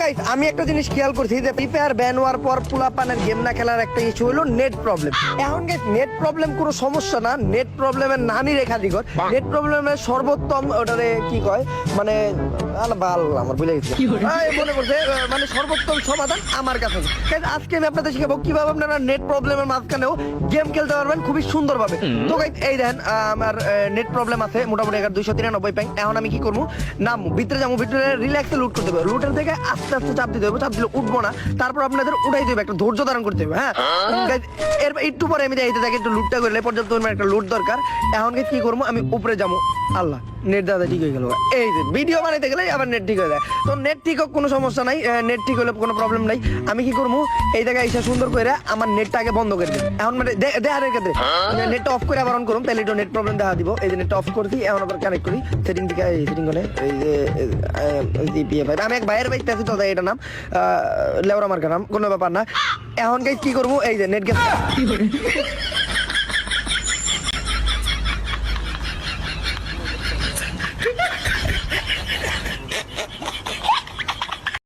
Guys আমি একটা জিনিস খেয়াল করছি যে ফ্রি ফায়ার ব্যান হওয়ার পর পোলাপানের গেম না খেলার একটা ইস্যু হলো নেট প্রবলেম। এখন গাইস নেট প্রবলেম কোনো সমস্যা না, নেট প্রবলেমের নানি রেখা দিগর, নেট প্রবলেমের সর্বোত্তম ওটারে কি কয় মানে আমার ভুলে গেছি মনে পড়ছে মানে সর্বোত্তম সমাধান আমার কাছে আছে। Guys, আজকে আমি আপনাদের শিখাবো কিভাবে আপনারা নেট প্রবলেমের মাঝখানেও গেম খেলতে পারবেন খুবই সুন্দরভাবে। তো গাইস এই দেখেন আমার নেট প্রবলেম আছে মোটামুটি 293 পাই। এখন আমি কি করবো, নামবো ভিতরে যাবো, ভিতরে রিল্যাক্সে লুট করতে হবে, লুটের থেকে আস্তে আস্তে চাপ দিতে হবে, চাপ দিলে উঠবো না, তারপর আপনাদের উঠাই দেবে, একটা ধৈর্য ধারণ করতে হবে। হ্যাঁ Guys, এর একটু পরে আমি যাইতে থাকি, একটু লুটটা করলে পর্যাপ্ত পরিমাণে একটা লুট দরকার। এখন guys কি করবো, আমি উপরে যাবো, আল্লাহ নেট দাদা ঠিক হয়ে গেল। এই যে ভিডিও বানাইতে গেলে আবার নেট ঠিক হয়ে যায়, তো নেট ঠিক হোক কোনো সমস্যা নাই, নেট ঠিক হলে কোনো প্রবলেম নাই। আমি কি করবো, এই জায়গায় এসে সুন্দর করে আমার নেটটা আগে বন্ধ করে দিই। এখন মানে দেখার ক্ষেত্রে নেটটা অফ করে আবার অন করুন, তাহলে একটু নেট প্রবলেম দেখা দিব। এই যে নেটটা অফ করে দিই, এখন আবার কানেক্ট করি সেটিং থেকে, সেটিং করে এই যে PF আমি এক ভাইয়ের বাইক আছে তো এটা নাম লেওরা মার্কার নাম, কোনো ব্যাপার না। এখন গাইস কি করবো, এই যে নেট গেছে